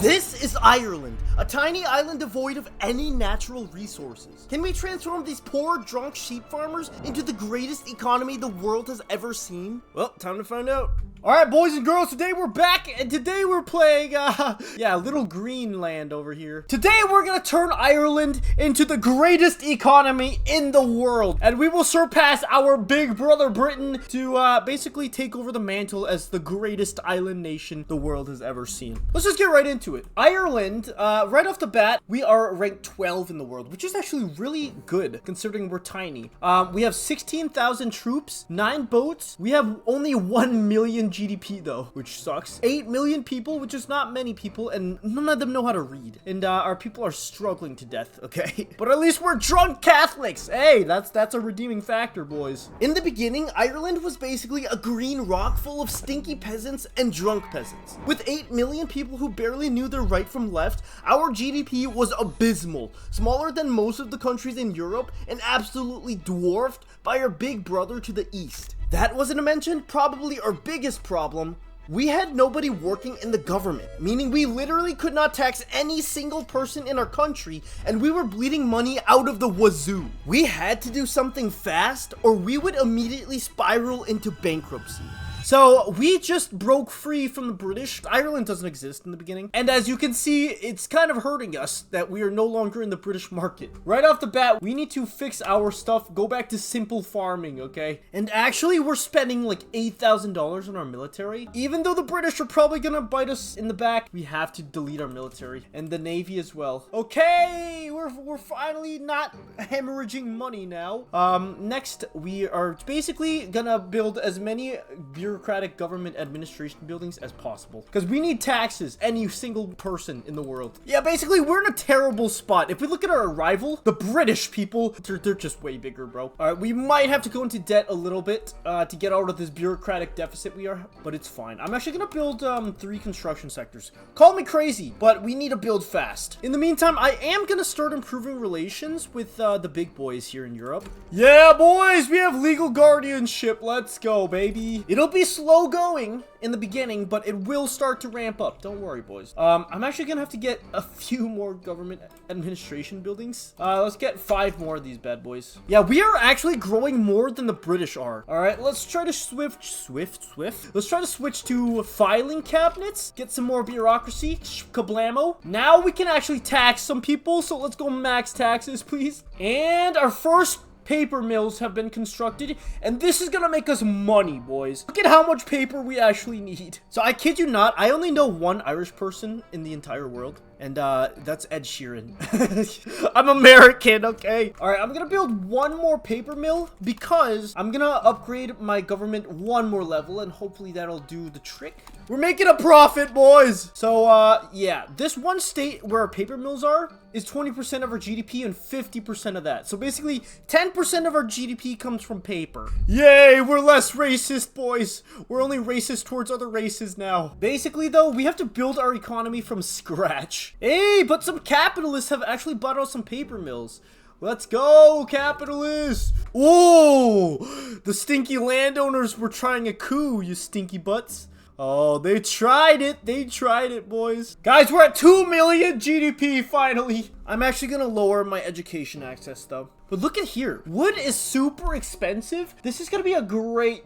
This is Ireland, a tiny island devoid of any natural resources. Can we transform these poor, drunk sheep farmers into the greatest economy the world has ever seen? Well, time to find out. Alright, boys and girls, today we're back, and today we're playing, Little Greenland over here. Today we're gonna turn Ireland into the greatest economy in the world, and we will surpass our big brother Britain to, basically take over the mantle as the greatest island nation the world has ever seen. Let's just get right into it. Ireland, right off the bat, we are ranked 12 in the world, which is actually really good, considering we're tiny. We have 16,000 troops, 9 boats, we have only 1 million GDP though, which sucks. 8 million people, which is not many people, and none of them know how to read. And our people are struggling to death, okay? But at least we're drunk Catholics. Hey, that's a redeeming factor, boys. In the beginning, Ireland was basically a green rock full of stinky peasants and drunk peasants. With 8 million people who barely knew their right from left, our GDP was abysmal, smaller than most of the countries in Europe, and absolutely dwarfed by our big brother to the east. That wasn't to mention probably our biggest problem. We had nobody working in the government, meaning we literally could not tax any single person in our country, and we were bleeding money out of the wazoo. We had to do something fast, or we would immediately spiral into bankruptcy. So we just broke free from the British. Ireland doesn't exist in the beginning. And as you can see, it's kind of hurting us that we are no longer in the British market. Right off the bat, we need to fix our stuff, go back to simple farming, okay? And actually, we're spending like $8,000 on our military. Even though the British are probably gonna bite us in the back, we have to delete our military and the Navy as well. Okay, we're finally not hemorrhaging money now. Next, we are basically gonna build as many bureaucratic government administration buildings as possible, because we need taxes, any single person in the world. Yeah, basically we're in a terrible spot. If we look at our rival, the British people, they're just way bigger, bro. All right, we might have to go into debt a little bit to get out of this bureaucratic deficit we are, but it's fine. I'm actually gonna build 3 construction sectors. Call me crazy, but we need to build fast. In the meantime, I am gonna start improving relations with the big boys here in Europe. Yeah, boys, we have legal guardianship. Let's go, baby. It'll be slow going in the beginning, but it will start to ramp up. Don't worry, boys. I'm actually gonna have to get a few more government administration buildings. Let's get 5 more of these bad boys. Yeah, we are actually growing more than the British are. All right, let's try to Let's try to switch to filing cabinets, get some more bureaucracy. Kablamo. Now we can actually tax some people, so let's go max taxes, please. And our first paper mills have been constructed, and this is gonna make us money, boys. Look at how much paper we actually need. So I kid you not, I only know 1 Irish person in the entire world, and that's Ed Sheeran. I'm American, okay? All right, I'm gonna build 1 more paper mill because I'm gonna upgrade my government 1 more level, and hopefully that'll do the trick. We're making a profit, boys. So yeah, this one state where our paper mills are is 20% of our GDP and 50% of that. So basically 10% of our GDP comes from paper. Yay, we're less racist, boys. We're only racist towards other races now. Basically though, we have to build our economy from scratch. Hey, but some capitalists have actually bought out some paper mills. Let's go, capitalists! Oh, the stinky landowners were trying a coup, you stinky butts. Oh, they tried it. They tried it, boys. Guys, we're at 2 million GDP, finally. I'm actually gonna lower my education access, though. But look at here. Wood is super expensive. This is gonna be a great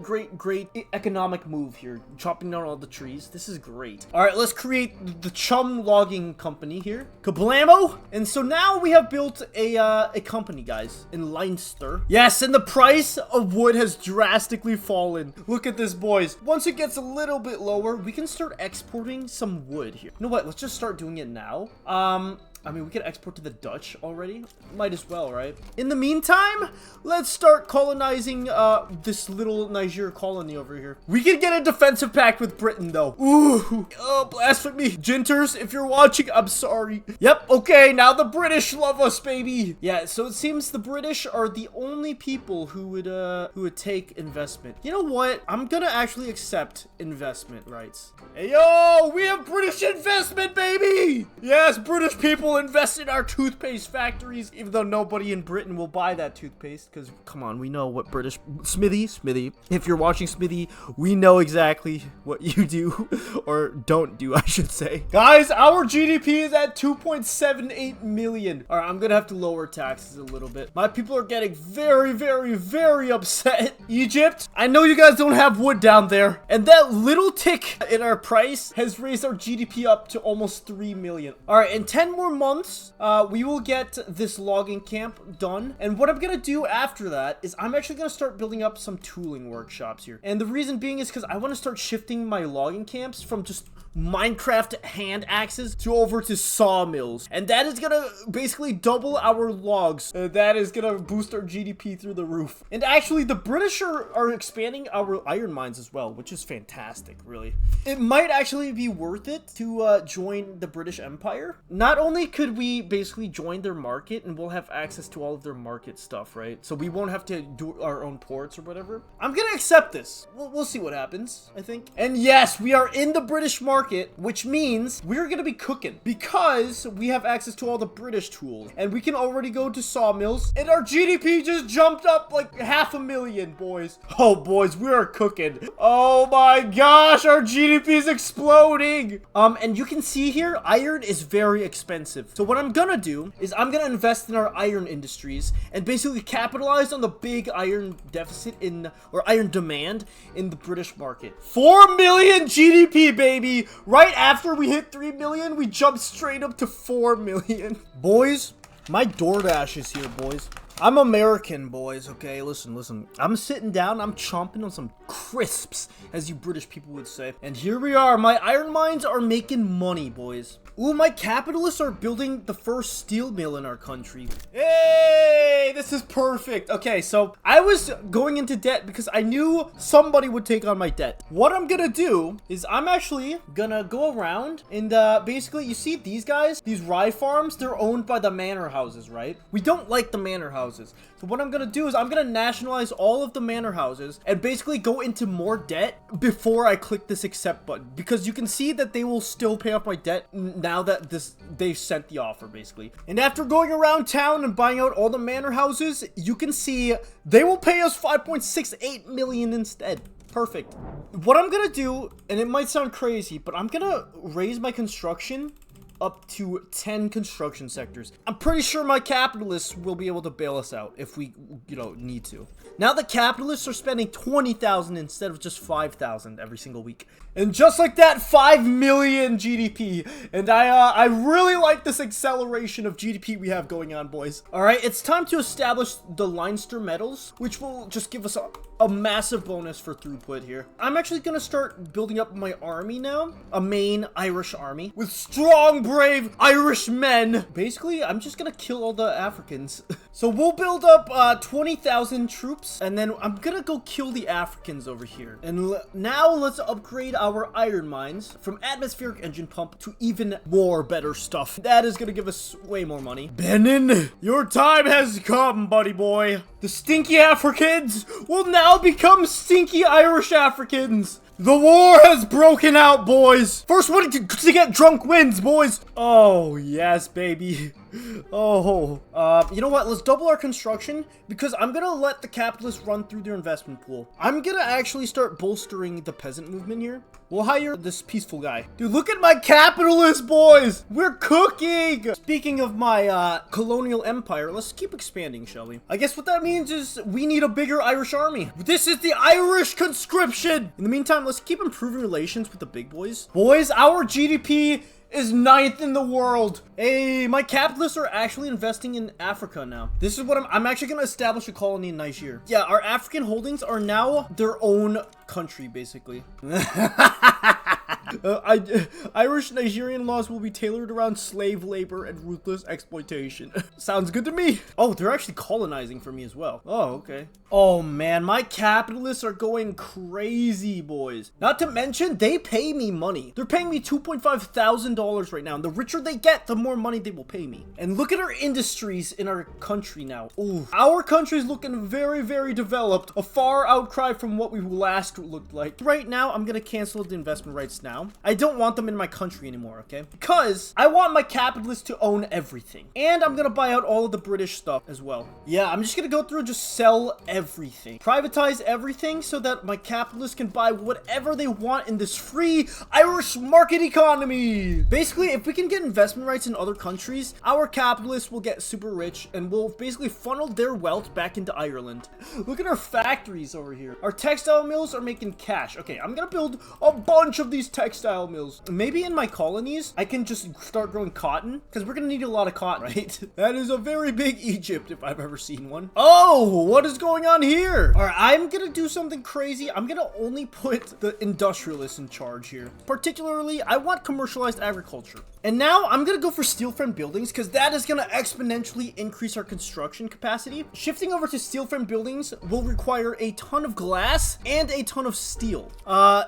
economic move here. Chopping down all the trees. This is great. All right, let's create the Chummp logging company here. Kablamo! And so now we have built a company, guys, in Leinster. Yes, and the price of wood has drastically fallen. Look at this, boys. Once it gets a little bit lower, we can start exporting some wood here. You know what? Let's just start doing it now. I mean, we could export to the Dutch already. Might as well, right? In the meantime, let's start colonizing this little Niger colony over here. We can get a defensive pact with Britain, though. Ooh, oh, blasphemy. Ginters, if you're watching, I'm sorry. Yep, okay, now the British love us, baby. Yeah, so it seems the British are the only people who would take investment. You know what? I'm gonna actually accept investment rights. Hey, yo, we have British investment, baby. Yes, British people will invest in our toothpaste factories, even though nobody in Britain will buy that toothpaste, because, come on, we know what British... Smithy, if you're watching Smithy, we know exactly what you do, or don't do, I should say. Guys, our GDP is at 2.78 million. All right, I'm gonna have to lower taxes a little bit. My people are getting very, very, very upset. Egypt, I know you guys don't have wood down there, and that little tick in our price has raised our GDP up to almost 3 million. All right, in 10 more months, we will get this logging camp done. And what I'm gonna do after that is I'm actually gonna start building up some tooling workshops here. And the reason being is because I want to start shifting my logging camps from just Minecraft hand axes to over to sawmills, and that is gonna basically double our logs. That is gonna boost our GDP through the roof. And actually, the British are expanding our iron mines as well, which is fantastic, really. It might actually be worth it to join the British Empire. Not only could we basically join their market, and we'll have access to all of their market stuff, right? So we won't have to do our own ports or whatever. I'm gonna accept this. We'll see what happens, I think. And yes, we are in the British market, which means we're gonna be cooking because we have access to all the British tools, and we can already go to sawmills, and our GDP just jumped up like 500,000, boys. Oh, boys, we are cooking. Oh my gosh, our GDP is exploding. And you can see here, iron is very expensive. So what I'm gonna do is I'm gonna invest in our iron industries and basically capitalize on the big iron deficit or iron demand in the British market. 4 million GDP, baby. Right after we hit 3 million, we jumped straight up to 4 million. Boys, my DoorDash is here, boys. I'm American, boys, okay? Listen. I'm sitting down, I'm chomping on some crisps, as you British people would say. And here we are. My iron mines are making money, boys. Ooh, my capitalists are building the first steel mill in our country. Hey, this is perfect. Okay, so I was going into debt because I knew somebody would take on my debt. What I'm gonna do is I'm actually gonna go around and basically, you see these guys, these rye farms, they're owned by the manor houses, right? We don't like the manor houses. So what I'm gonna do is I'm gonna nationalize all of the manor houses and basically go into more debt before I click this accept button, because you can see that they will still pay off my debt now that they've sent the offer, basically. And after going around town and buying out all the manor houses, you can see they will pay us 5.68 million instead. Perfect. What I'm gonna do, and it might sound crazy, but I'm gonna raise my construction up to 10 construction sectors. I'm pretty sure my capitalists will be able to bail us out if we, need to. Now the capitalists are spending 20,000 instead of just 5,000 every single week. And just like that, 5 million GDP. And I really like this acceleration of GDP we have going on, boys. All right, it's time to establish the Leinster medals, which will just give us a massive bonus for throughput here. I'm actually gonna start building up my army now, a main Irish army with strong, brave Irish men. Basically, I'm just gonna kill all the Africans. So we'll build up 20,000 troops, and then I'm gonna go kill the Africans over here. And now let's upgrade our iron mines from atmospheric engine pump to even more better stuff. That is gonna give us way more money. Benin, your time has come, buddy boy. The stinky Africans will now become stinky Irish Africans. The war has broken out, boys. First one to get drunk wins, boys. Oh, yes, baby. Oh, you know what? Let's double our construction because I'm gonna let the capitalists run through their investment pool. I'm gonna actually start bolstering the peasant movement here. We'll hire this peaceful guy. Dude, look at my capitalist, boys. We're cooking. Speaking of my colonial empire, let's keep expanding, shall we? I guess what that means is we need a bigger Irish army. This is the Irish conscription. In the meantime, let's keep improving relations with the big boys. Boys, our GDP is 9th in the world. Hey, my capitalists are actually investing in Africa now. This is what I'm actually gonna establish a colony in Niger. Yeah, our African holdings are now their own country, basically. Irish Nigerian laws will be tailored around slave labor and ruthless exploitation. Sounds good to me. Oh, they're actually colonizing for me as well. Oh, okay. Oh man, my capitalists are going crazy, boys. Not to mention, they pay me money. They're paying me $2.5 thousand right now. And the richer they get, the more money they will pay me. And look at our industries in our country now. Ooh, our country's looking very, very developed. A far outcry from what we last looked like. Right now, I'm gonna cancel the investment rights now. I don't want them in my country anymore, okay? Because I want my capitalists to own everything. And I'm gonna buy out all of the British stuff as well. Yeah, I'm just gonna go through and just sell everything. Privatize everything so that my capitalists can buy whatever they want in this free Irish market economy. Basically, if we can get investment rights in other countries, our capitalists will get super rich and will basically funnel their wealth back into Ireland. Look at our factories over here. Our textile mills are making cash. Okay, I'm gonna build a bunch of these textile mills. Maybe in my colonies, I can just start growing cotton because we're gonna need a lot of cotton, right? That is a very big Egypt if I've ever seen one. Oh, what is going on here? All right, I'm gonna do something crazy. I'm gonna only put the industrialists in charge here. Particularly, I want commercialized agriculture. And now I'm gonna go for steel frame buildings because that is gonna exponentially increase our construction capacity. Shifting over to steel frame buildings will require a ton of glass and a ton of steel.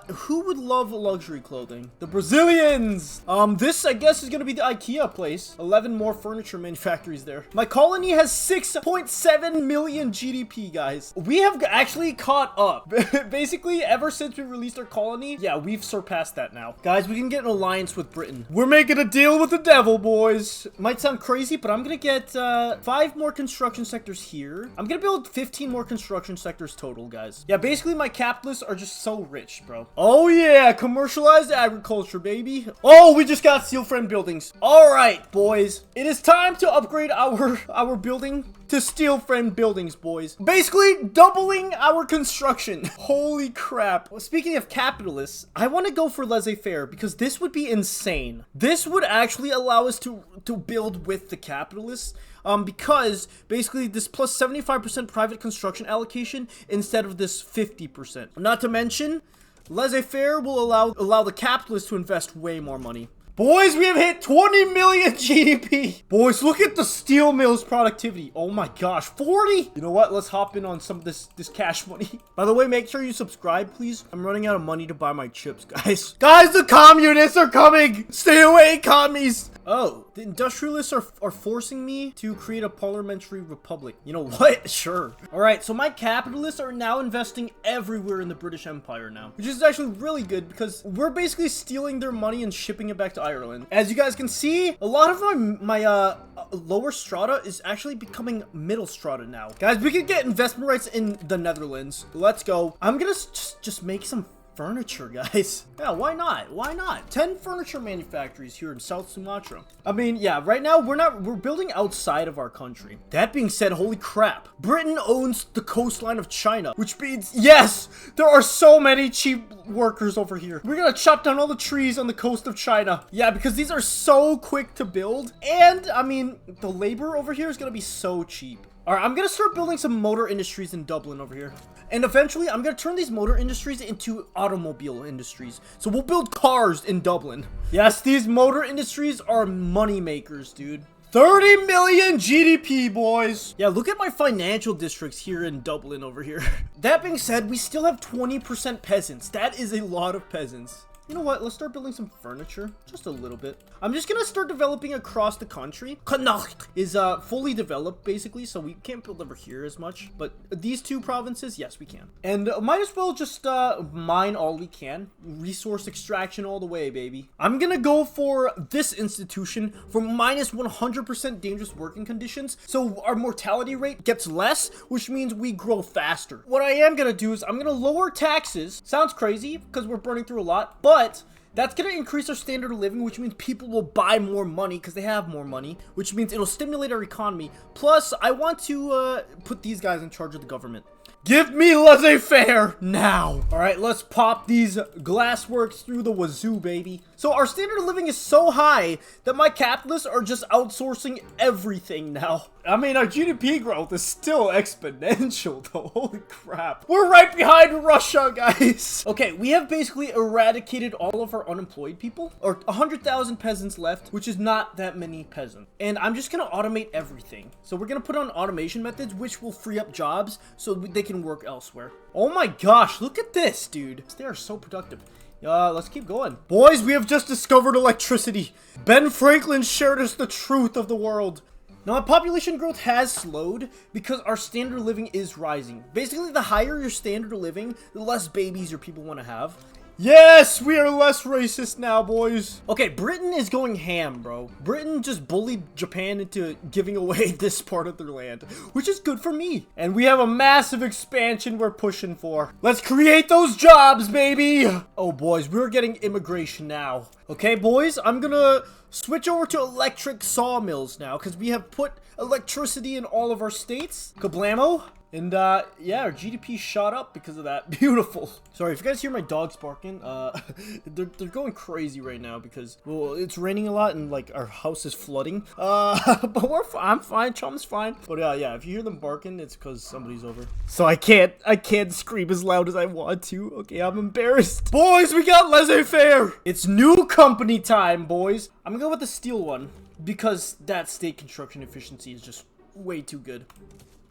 Who would love luxury clothing? The Brazilians! This I guess is gonna be the IKEA place. 11 more furniture manufactories there. My colony has 6.7 million GDP, guys. We have actually caught up. Basically, ever since we released our colony, yeah, we've surpassed that now. Guys, we can get an alliance with Britain. We're making a deal with the devil, boys. Might sound crazy, but I'm gonna get 5 more construction sectors here. I'm gonna build 15 more construction sectors total, guys. Yeah, basically my capitalists are just so rich, bro. Oh yeah, commercialized agriculture, baby. Oh, we just got steel frame buildings. All right, boys. It is time to upgrade our building to steel frame buildings, boys. Basically doubling our construction. Holy crap. Well, speaking of capitalists, I want to go for laissez-faire because this would be insane. This would actually allow us to build with the capitalists. Because basically this plus 75% private construction allocation instead of this 50%. Not to mention, laissez-faire will allow the capitalists to invest way more money. Boys, we have hit 20 million GDP. Boys, look at the steel mill's productivity. Oh my gosh, 40. You know what? Let's hop in on some of this cash money. By the way, make sure you subscribe, please. I'm running out of money to buy my chips, guys. Guys, the communists are coming. Stay away, commies. Oh, the industrialists are forcing me to create a parliamentary republic. You know what? Sure. All right, so my capitalists are now investing everywhere in the British Empire now, which is actually really good because we're basically stealing their money and shipping it back to Ireland. As you guys can see, a lot of my lower strata is actually becoming middle strata now. Guys, we can get investment rights in the Netherlands. Let's go. I'm gonna just make some furniture, guys. Yeah, why not? Why not? 10 furniture manufacturers here in South Sumatra. I mean, yeah, right now we're building outside of our country. That being said, holy crap. Britain owns the coastline of China, which means, yes, there are so many cheap workers over here. We're gonna chop down all the trees on the coast of China. Yeah, because these are so quick to build. And, I mean, the labor over here is gonna be so cheap. All right, I'm gonna start building some motor industries in Dublin over here. And eventually, I'm gonna turn these motor industries into automobile industries. So we'll build cars in Dublin. Yes, these motor industries are money makers, dude. 30 million GDP, boys. Yeah, look at my financial districts here in Dublin over here. That being said, we still have 20% peasants. That is a lot of peasants. You know what? Let's start building some furniture. Just a little bit. I'm just gonna start developing across the country. Connacht is fully developed, basically, so we can't build over here as much. But these two provinces, yes, we can. And might as well just mine all we can. Resource extraction all the way, baby. I'm gonna go for this institution for minus 100% dangerous working conditions. So our mortality rate gets less, which means we grow faster. What I am gonna do is I'm gonna lower taxes. Sounds crazy because we're burning through a lot, but that's going to increase our standard of living, which means people will buy more money because they have more money, which means it'll stimulate our economy. Plus, I want to put these guys in charge of the government. Give me laissez-faire now. All right, let's pop these glassworks through the wazoo, baby. So our standard of living is so high that my capitalists are just outsourcing everything now. I mean, our GDP growth is still exponential, though. Holy crap. We're right behind Russia, guys. Okay, we have basically eradicated all of our unemployed people, or 100,000 peasants left, which is not that many peasants. And I'm just gonna automate everything. So we're gonna put on automation methods, which will free up jobs so they can work elsewhere. Oh my gosh, look at this, dude. They are so productive. Let's keep going. Boys, we have just discovered electricity. Ben Franklin shared us the truth of the world. Now, our population growth has slowed because our standard of living is rising. Basically, the higher your standard of living, the less babies your people want to have. Yes, we are less racist now, boys. Okay, Britain is going ham, bro. Britain just bullied Japan into giving away this part of their land, which is good for me. And we have a massive expansion we're pushing for. Let's create those jobs, baby. Oh, boys, we're getting immigration now. Okay, boys, I'm gonna switch over to electric sawmills now because we have put electricity in all of our states. Kablamo. And, yeah, our GDP shot up because of that. Beautiful. Sorry, if you guys hear my dogs barking, they're going crazy right now because, well, it's raining a lot and, like, our house is flooding. But I'm fine. Chump's fine. But, yeah, if you hear them barking, it's because somebody's over. So I can't scream as loud as I want to. Okay, I'm embarrassed. Boys, we got laissez-faire. It's new company time, boys. I'm gonna go with the steel one because that state construction efficiency is just way too good.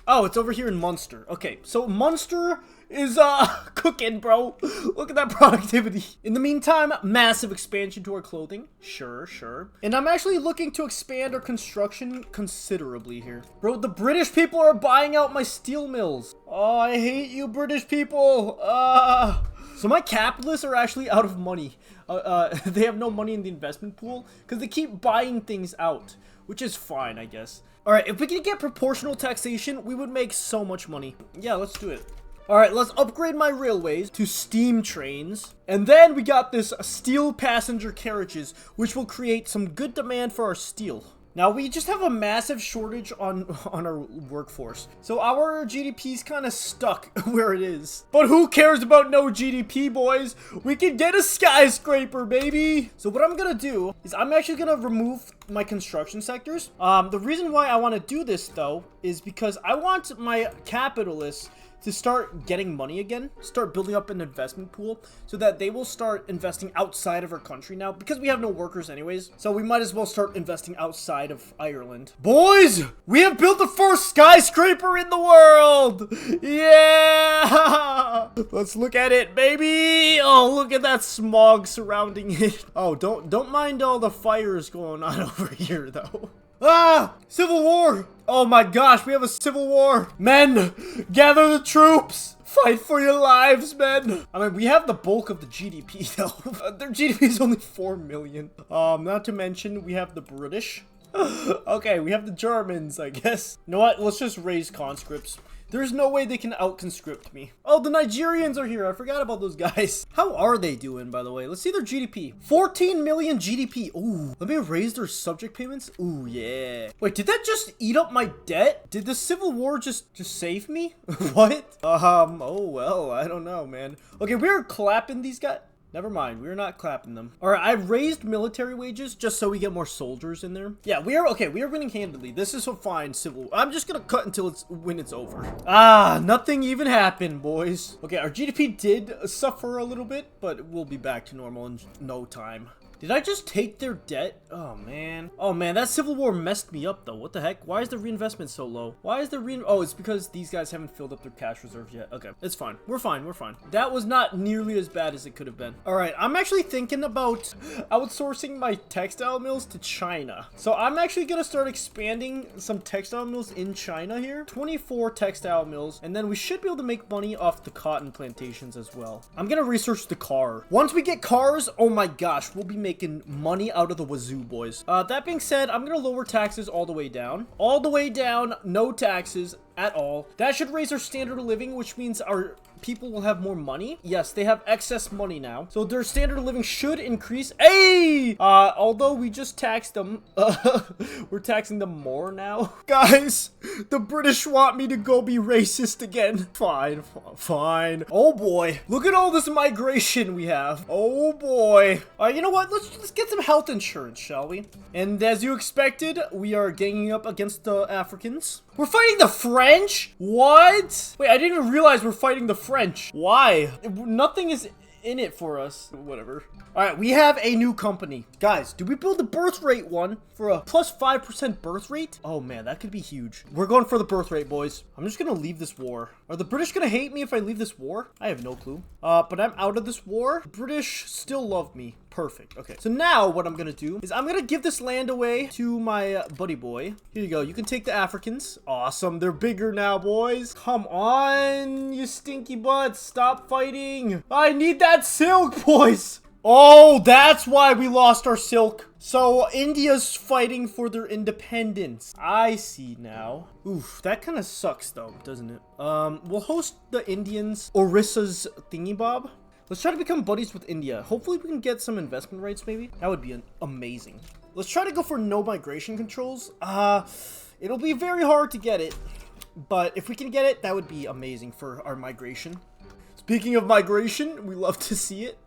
Oh, it's over here in Munster. Okay, so Munster is, cooking, bro. Look at that productivity. In the meantime, massive expansion to our clothing. Sure. And I'm actually looking to expand our construction considerably here. Bro, the British people are buying out my steel mills. Oh, I hate you, British people. So my capitalists are actually out of money. They have no money in the investment pool because they keep buying things out, which is fine, I guess. Alright, if we can get proportional taxation, we would make so much money. Yeah, let's do it. Alright, let's upgrade my railways to steam trains. And then we got this steel passenger carriages, which will create some good demand for our steel. Now, we just have a massive shortage on our workforce. So our GDP is kind of stuck where it is. But who cares about no GDP, boys? We can get a skyscraper, baby. So what I'm gonna do is I'm actually gonna remove my construction sectors. The reason why I want to do this, though, is because I want my capitalists to start getting money again, start building up an investment pool so that they will start investing outside of our country now because we have no workers anyways. So we might as well start investing outside of Ireland. Boys, we have built the first skyscraper in the world. Yeah. Let's look at it, baby. Oh, look at that smog surrounding it. Oh, don't mind all the fires going on over here though. Ah! Civil war! Oh my gosh, we have a civil war! Men! Gather the troops! Fight for your lives, men! I mean, we have the bulk of the GDP, though. Their GDP is only 4 million. Not to mention, we have the British. Okay, we have the Germans, I guess. You know what? Let's just raise conscripts. There's no way they can out-conscript me. Oh, the Nigerians are here. I forgot about those guys. How are they doing, by the way? Let's see their GDP. 14 million GDP. Ooh, let me raise their subject payments. Ooh, yeah. Wait, did that just eat up my debt? Did the Civil War just save me? What? Oh, well, I don't know, man. Okay, we're clapping these guys. Never mind, we're not clapping them. All right, I raised military wages just so we get more soldiers in there. Yeah, we are winning handily. This is a fine civil. I'm just gonna cut until when it's over. Ah, nothing even happened, boys. Okay, our GDP did suffer a little bit, but we'll be back to normal in no time. Did I just take their debt? Oh, man. Oh, man, that Civil War messed me up, though. What the heck? Why is the reinvestment so low? Why is the Oh, it's because these guys haven't filled up their cash reserves yet. Okay, it's fine. We're fine. We're fine. That was not nearly as bad as it could have been. All right, I'm actually thinking about outsourcing my textile mills to China. So I'm actually going to start expanding some textile mills in China here. 24 textile mills, and then we should be able to make money off the cotton plantations as well. I'm going to research the car. Once we get cars, oh my gosh, we'll be making money out of the wazoo, boys. That being said, I'm gonna lower taxes all the way down. All the way down, no taxes at all. That should raise our standard of living, which means our people will have more money. Yes, they have excess money now, so their standard of living should increase. Hey! Although we just taxed them, we're taxing them more now. Guys, the British want me to go be racist again. Fine. Oh boy, look at all this migration we have. Oh boy. You know what? Let's get some health insurance, shall we? And as you expected, we are ganging up against the Africans. We're fighting the French? What? Wait, I didn't even realize we're fighting the French. Why? Nothing is in it for us. Whatever. All right, we have a new company. Guys, do we build the birth rate one for a plus 5% birth rate? Oh man, that could be huge. We're going for the birth rate, boys. I'm just gonna leave this war. Are the British gonna hate me if I leave this war? I have no clue. But I'm out of this war. The British still love me. Perfect. Okay. So now what I'm gonna do is I'm gonna give this land away to my buddy boy. Here you go. You can take the Africans. Awesome. They're bigger now, boys. Come on, you stinky butts. Stop fighting. I need that silk, boys. Oh, that's why we lost our silk. So India's fighting for their independence. I see now. Oof, that kind of sucks though, doesn't it? We'll host the Indians, Orissa's thingy bob. Let's try to become buddies with India. Hopefully we can get some investment rights maybe. That would be amazing. Let's try to go for no migration controls. It'll be very hard to get it, but if we can get it, that would be amazing for our migration. Speaking of migration, we love to see it.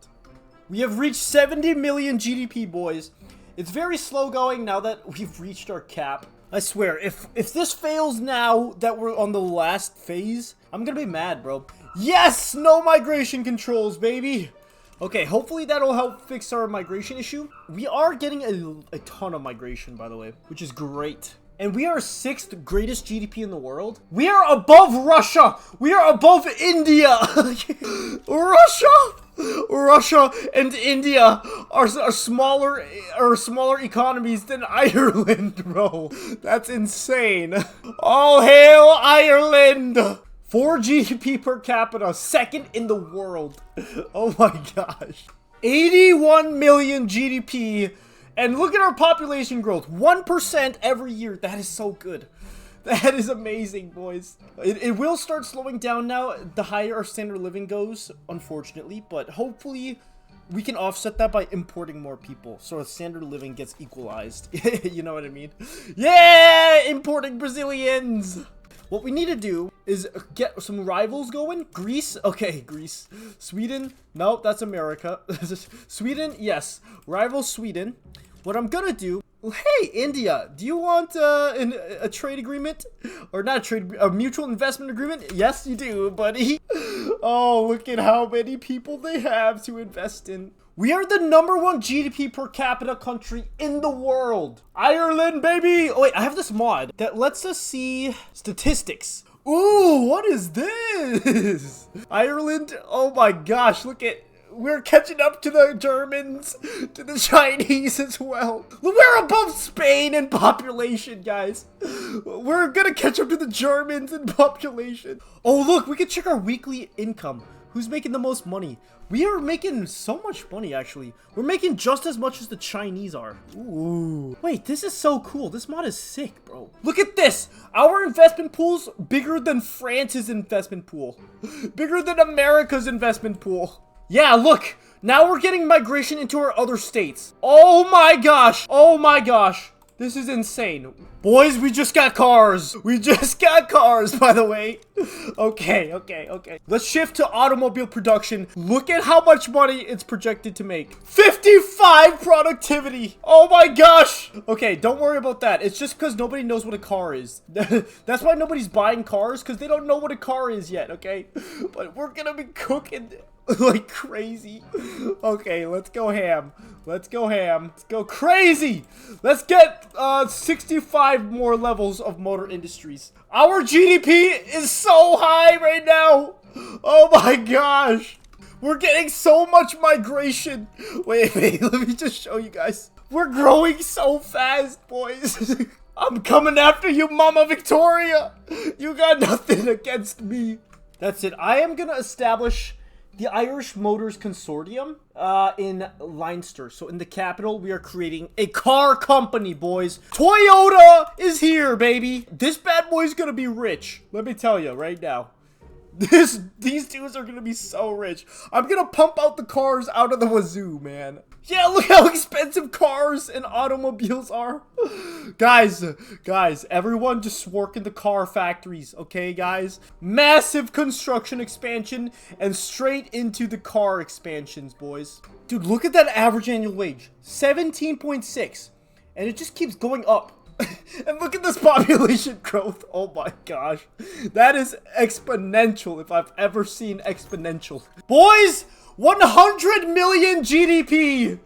We have reached 70 million GDP, boys. It's very slow going now that we've reached our cap. I swear, if this fails now that we're on the last phase, I'm gonna be mad, bro. Yes! No migration controls, baby! Okay, hopefully that'll help fix our migration issue. We are getting a ton of migration, by the way, which is great. And we are 6th greatest GDP in the world. We are above Russia! We are above India! Russia and India are smaller economies than Ireland, bro. That's insane. All hail Ireland! 4 GDP per capita, 2nd in the world. Oh my gosh. 81 million GDP. And look at our population growth. 1% every year. That is so good. That is amazing, boys. It will start slowing down now the higher our standard of living goes, unfortunately. But hopefully we can offset that by importing more people, so our standard of living gets equalized. You know what I mean? Yeah! Importing Brazilians! What we need to do is get some rivals going. Greece? Okay, Greece. Sweden? Nope, that's America. Sweden? Yes. Rival Sweden. What I'm gonna do... Hey, India, do you want a trade agreement? Or not a mutual investment agreement? Yes, you do, buddy. Oh, look at how many people they have to invest in. We are the #1 GDP per capita country in the world. Ireland, baby! Oh, wait, I have this mod that lets us see statistics. Ooh, what is this? Ireland, oh my gosh, look at... We're catching up to the Germans, to the Chinese as well. We're above Spain in population, guys. We're gonna catch up to the Germans in population. Oh, look, we can check our weekly income. Who's making the most money? We are making so much money, actually. We're making just as much as the Chinese are. Ooh. Wait, this is so cool. This mod is sick, bro. Look at this. Our investment pool's bigger than France's investment pool. Bigger than America's investment pool. Yeah, look. Now we're getting migration into our other states. Oh my gosh. Oh my gosh. This is insane. Boys, we just got cars. We just got cars, by the way. Okay. Let's shift to automobile production. Look at how much money it's projected to make. 55 productivity. Oh my gosh. Okay, don't worry about that. It's just because nobody knows what a car is. That's why nobody's buying cars, because they don't know what a car is yet, okay? But we're gonna be cooking like crazy. Okay, let's go ham. Let's go ham. Let's go crazy. Let's get 65 more levels of motor industries. Our GDP is so high right now. Oh my gosh. We're getting so much migration. Wait, let me just show you guys. We're growing so fast, boys. I'm coming after you, Mama Victoria. You got nothing against me. That's it. I am gonna establish the Irish Motors Consortium in Leinster. So in the capital, we are creating a car company, boys. Toyota is here, baby. This bad boy's gonna be rich. Let me tell you right now. These dudes are gonna be so rich. I'm gonna pump out the cars out of the wazoo, man. Yeah, look how expensive cars and automobiles are. Guys, everyone just work in the car factories, okay, guys? Massive construction expansion and straight into the car expansions, boys. Dude, look at that average annual wage. 17.6. And it just keeps going up. And look at this population growth. Oh my gosh. That is exponential if I've ever seen exponential. Boys, 100 million GDP.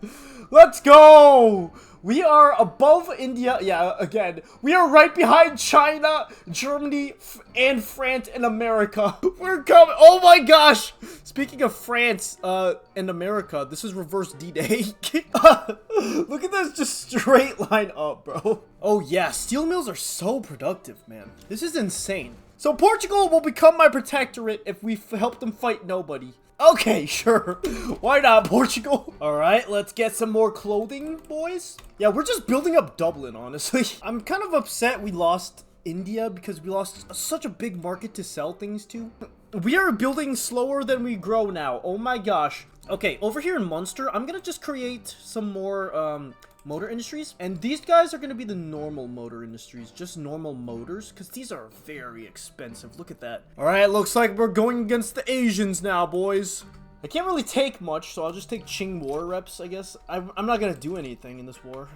Let's go. We are above India. Yeah, again. We are right behind China, Germany, and France and America. We're coming. Oh my gosh. Speaking of France and America, this is reverse D-Day. Look at this, just straight line up, bro. Oh yeah, steel mills are so productive, man. This is insane. So Portugal will become my protectorate if we help them fight nobody. Okay, sure. Why not, Portugal? All right, let's get some more clothing, boys. Yeah, we're just building up Dublin, honestly. I'm kind of upset we lost India because we lost such a big market to sell things to. We are building slower than we grow now. Oh my gosh. Okay, over here in Munster, I'm gonna just create some more motor industries, and these guys are gonna be the normal motor industries, just normal motors, because these are very expensive. Look at that. All right, looks like we're going against the Asians now, boys. I can't really take much, so I'll just take Qing war reps, I guess. I'm not gonna do anything in this war.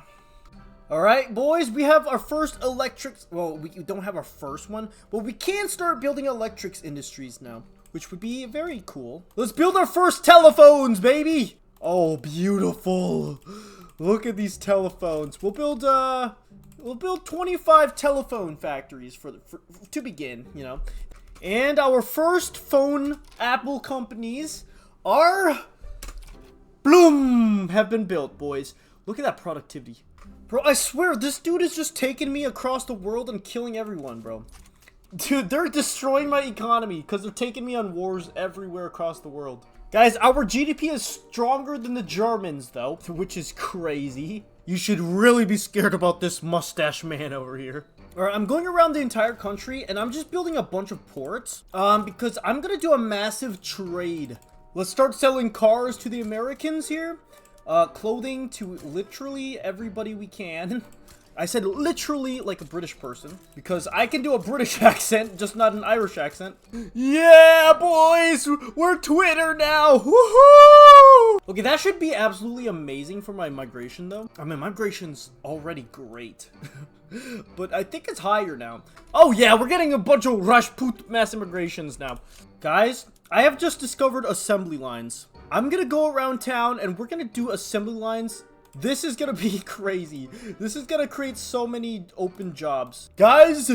All right, boys, we have our first electrics. Well, we don't have our first one, but we can start building electrics industries now, which would be very cool. Let's build our first telephones, baby. Oh, beautiful. Look at these telephones. We'll build 25 telephone factories to begin, you know. And our first phone Apple companies are bloom have been built, boys. Look at that productivity. Bro, I swear this dude is just taking me across the world and killing everyone, bro. Dude, they're destroying my economy because they're taking me on wars everywhere across the world. Guys, our GDP is stronger than the Germans, though, which is crazy. You should really be scared about this mustache man over here. Alright, I'm going around the entire country, and I'm just building a bunch of ports, because I'm gonna do a massive trade. Let's start selling cars to the Americans here, clothing to literally everybody we can. I said literally like a British person, because I can do a British accent, just not an Irish accent. Yeah, boys! We're Twitter now! Woohoo! Okay, that should be absolutely amazing for my migration, though. I mean, migration's already great. But I think it's higher now. Oh yeah, we're getting a bunch of Rajput mass immigrations now. Guys, I have just discovered assembly lines. I'm gonna go around town, and we're gonna do assembly lines. This is gonna be crazy. This is gonna create so many open jobs. Guys,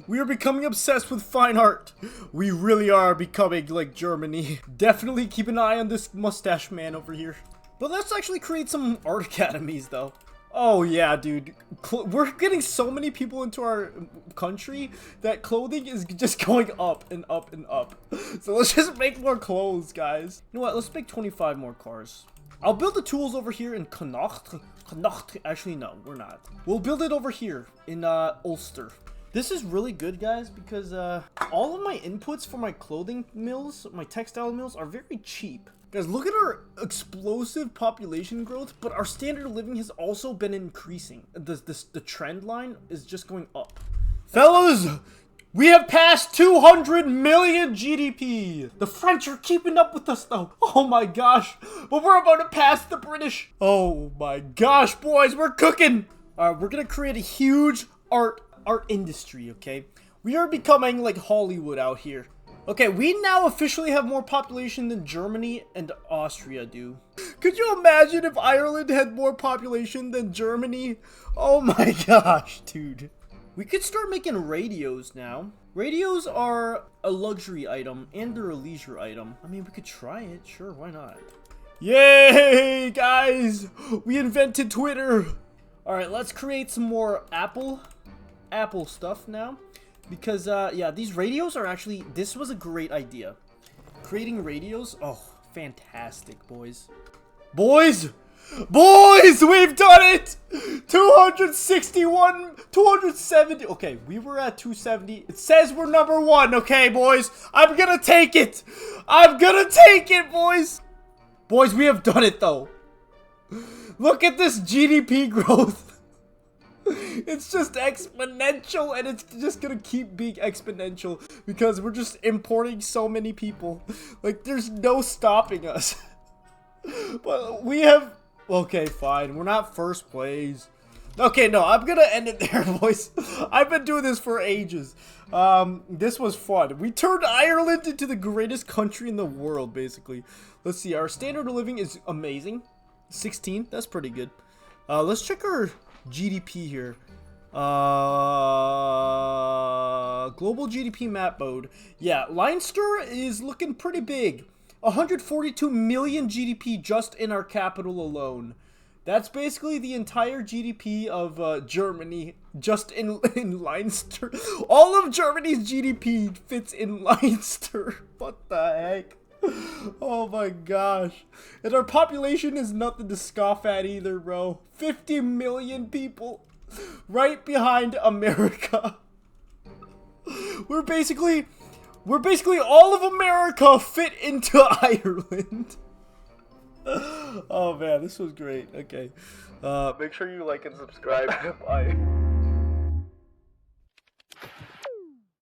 we are becoming obsessed with fine art. We really are becoming like Germany. Definitely keep an eye on this mustache man over here. But let's actually create some art academies, though. Oh yeah, dude. We're getting so many people into our country that clothing is just going up and up and up. So let's just make more clothes, guys. You know what? Let's make 25 more cars. I'll build the tools over here in Connacht. Actually, no, we're not. We'll build it over here in Ulster. This is really good, guys, because all of my inputs for my clothing mills, my textile mills, are very cheap. Guys, look at our explosive population growth, but our standard of living has also been increasing. The trend line is just going up. Fellas, we have passed 200 million GDP. The French are keeping up with us, though. Oh my gosh. But we're about to pass the British. Oh my gosh, boys, we're cooking. We're gonna create a huge art industry, okay? We are becoming like Hollywood out here. Okay, we now officially have more population than Germany and Austria do. Could you imagine if Ireland had more population than Germany? Oh my gosh, dude. We could start making radios now. Radios are a luxury item and they're a leisure item. I mean, we could try it. Sure, why not? Yay, guys! We invented Twitter! Alright, let's create some more Apple stuff now. Because, yeah, these radios are actually... This was a great idea. Creating radios? Oh, fantastic, boys. Boys! Boys! We've done it! 261, 270. Okay, we were at 270. It says we're number one, okay, boys? I'm gonna take it! I'm gonna take it, boys! Boys, we have done it, though. Look at this GDP growth. It's just exponential, and it's just gonna keep being exponential because we're just importing so many people. Like, there's no stopping us. But we have... Okay, fine. We're not first place. Okay, no, I'm gonna end it there, boys. I've been doing this for ages. This was fun. We turned Ireland into the greatest country in the world, basically. Let's see. Our standard of living is amazing. 16. That's pretty good. Let's check our GDP here. Global GDP map mode. Yeah, Leinster is looking pretty big. 142 million GDP just in our capital alone. That's basically the entire GDP of Germany just in Leinster. All of Germany's GDP fits in Leinster. What the heck? Oh my gosh. And our population is nothing to scoff at either, bro. 50 million people. Right behind America. We're basically all of America fit into Ireland. Oh man, this was great. Okay. Make sure you like and subscribe. Bye.